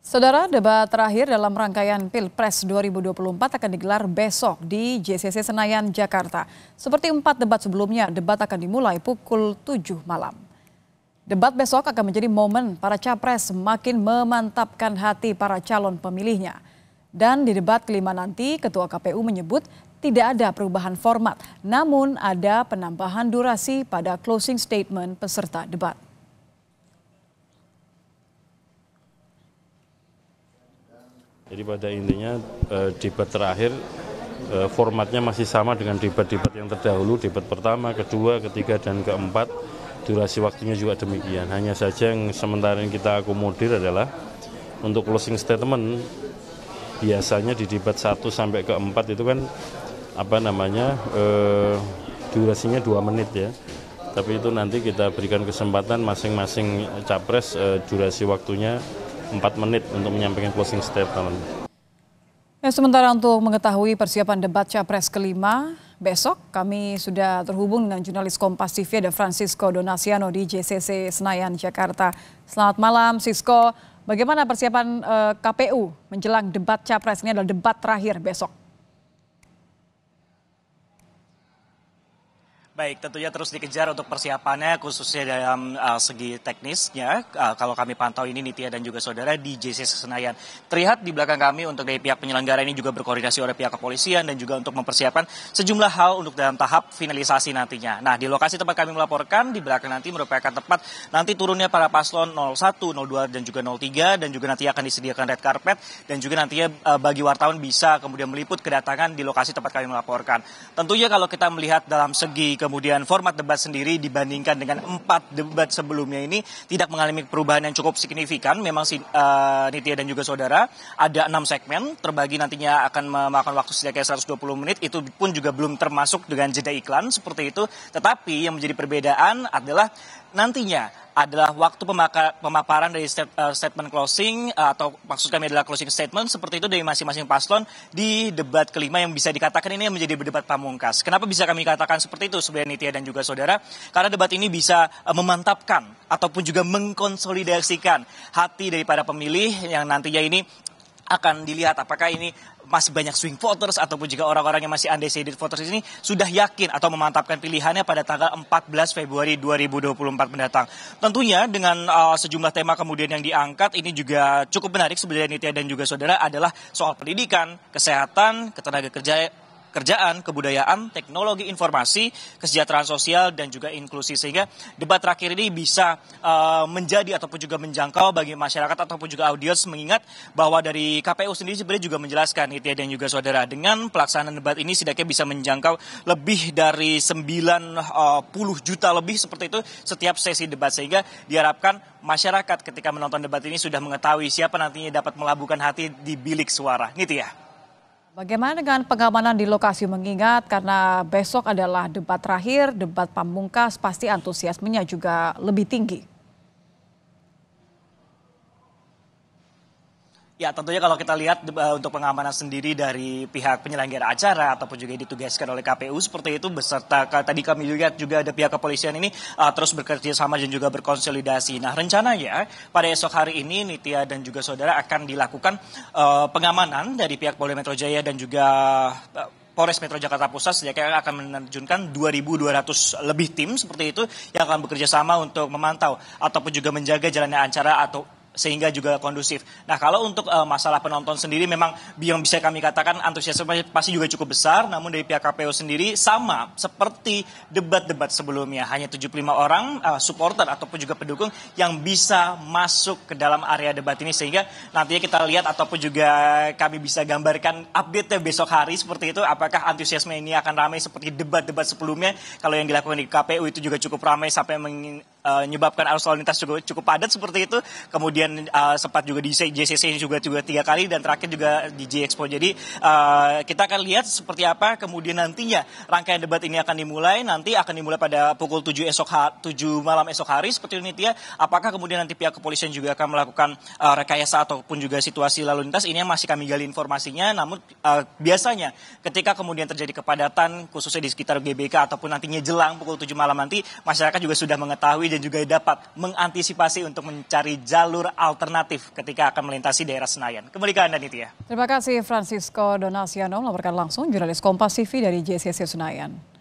Saudara, debat terakhir dalam rangkaian Pilpres 2024 akan digelar besok di JCC Senayan, Jakarta. Seperti 4 debat sebelumnya, debat akan dimulai pukul 7 malam. Debat besok akan menjadi momen para capres semakin memantapkan hati para calon pemilihnya. Dan di debat kelima nanti, Ketua KPU menyebut tidak ada perubahan format, namun ada penambahan durasi pada closing statement peserta debat. Jadi pada intinya debat terakhir formatnya masih sama dengan debat-debat yang terdahulu, debat pertama, kedua, ketiga, dan keempat. Durasi waktunya juga demikian. Hanya saja yang sementara yang kita akomodir adalah untuk closing statement biasanya di debat 1 sampai ke 4 itu kan durasinya 2 menit ya. Tapi itu nanti kita berikan kesempatan masing-masing capres durasi waktunya 4 menit untuk menyampaikan closing statement. Sementara untuk mengetahui persiapan debat Capres kelima besok, kami sudah terhubung dengan jurnalis Kompas TV ada Francisco Donasiano di JCC Senayan, Jakarta. Selamat malam, Sisko. Bagaimana persiapan KPU menjelang debat Capres? Ini adalah debat terakhir besok. Baik, tentunya terus dikejar untuk persiapannya khususnya dalam segi teknisnya. Kalau kami pantau ini Nitya dan juga saudara di JCC Senayan. Terlihat di belakang kami untuk dari pihak penyelenggara ini juga berkoordinasi oleh pihak kepolisian dan juga untuk mempersiapkan sejumlah hal untuk dalam tahap finalisasi nantinya. Nah, di lokasi tempat kami melaporkan di belakang nanti merupakan tempat nanti turunnya para paslon 01, 02 dan juga 03 dan juga nanti akan disediakan red carpet dan juga nantinya bagi wartawan bisa kemudian meliput kedatangan di lokasi tempat kami melaporkan. Tentunya kalau kita melihat dalam segi kemudian format debat sendiri dibandingkan dengan 4 debat sebelumnya ini tidak mengalami perubahan yang cukup signifikan. Memang Nitya dan juga saudara ada 6 segmen terbagi nantinya akan memakan waktu setidaknya 120 menit. Itu pun juga belum termasuk dengan jeda iklan seperti itu. Tetapi yang menjadi perbedaan adalah nantinya adalah waktu pemaparan dari statement closing atau maksud kami adalah closing statement seperti itu dari masing-masing paslon di debat kelima yang bisa dikatakan ini menjadi debat pamungkas. Kenapa bisa kami katakan seperti itu sebenarnya Nitya dan juga saudara? Karena debat ini bisa memantapkan ataupun juga mengkonsolidasikan hati daripada pemilih yang nantinya ini akan dilihat apakah ini masih banyak swing voters ataupun juga orang-orang yang masih undecided voters ini sudah yakin atau memantapkan pilihannya pada tanggal 14 Februari 2024 mendatang. Tentunya dengan sejumlah tema kemudian yang diangkat ini juga cukup menarik sebenarnya Nitya dan juga saudara adalah soal pendidikan, kesehatan, kerjaan, kebudayaan, teknologi informasi, kesejahteraan sosial, dan juga inklusi. Sehingga debat terakhir ini bisa menjadi ataupun juga menjangkau bagi masyarakat ataupun juga audiens mengingat bahwa dari KPU sendiri sebenarnya juga menjelaskan Nitya dan juga saudara dengan pelaksanaan debat ini setidaknya bisa menjangkau lebih dari 90 juta lebih seperti itu setiap sesi debat. Sehingga diharapkan masyarakat ketika menonton debat ini sudah mengetahui siapa nantinya dapat melabuhkan hati di bilik suara. Nitya. Bagaimana dengan pengamanan di lokasi mengingat karena besok adalah debat terakhir, debat pamungkas, pasti antusiasmenya juga lebih tinggi. Ya, tentunya kalau kita lihat untuk pengamanan sendiri dari pihak penyelenggara acara ataupun juga ditugaskan oleh KPU seperti itu beserta tadi kami lihat juga ada pihak kepolisian ini terus bekerja sama dan juga berkonsolidasi. Nah, rencananya pada esok hari ini Nitya dan juga saudara akan dilakukan pengamanan dari pihak Polda Metro Jaya dan juga Polres Metro Jakarta Pusat sejak akan menerjunkan 2.200 lebih tim seperti itu yang akan bekerja sama untuk memantau ataupun juga menjaga jalannya acara atau sehingga juga kondusif. Nah, kalau untuk masalah penonton sendiri memang yang bisa kami katakan antusiasme pasti juga cukup besar, namun dari pihak KPU sendiri sama seperti debat-debat sebelumnya, hanya 75 orang supporter ataupun juga pendukung yang bisa masuk ke dalam area debat ini sehingga nantinya kita lihat ataupun juga kami bisa gambarkan update-nya besok hari seperti itu apakah antusiasme ini akan ramai seperti debat-debat sebelumnya. Kalau yang dilakukan di KPU itu juga cukup ramai sampai menyebabkan arus lalu lintas cukup padat seperti itu. Kemudian sempat juga di JCC juga 3 kali dan terakhir juga di J-Expo. Jadi kita akan lihat seperti apa kemudian nantinya rangkaian debat ini akan dimulai. Nanti akan dimulai pada pukul 7 malam esok hari seperti ini ya. Apakah kemudian nanti pihak kepolisian juga akan melakukan rekayasa ataupun juga situasi lalu lintas, ini yang masih kami gali informasinya. Namun biasanya ketika kemudian terjadi kepadatan khususnya di sekitar GBK ataupun nantinya jelang pukul 7 malam nanti masyarakat juga sudah mengetahui mengetahui dan juga dapat mengantisipasi untuk mencari jalur alternatif ketika akan melintasi daerah Senayan. Kembali ke Anda, Nitya. Terima kasih Francisco Donasiano melaporkan langsung jurnalis Kompas TV dari JCC Senayan.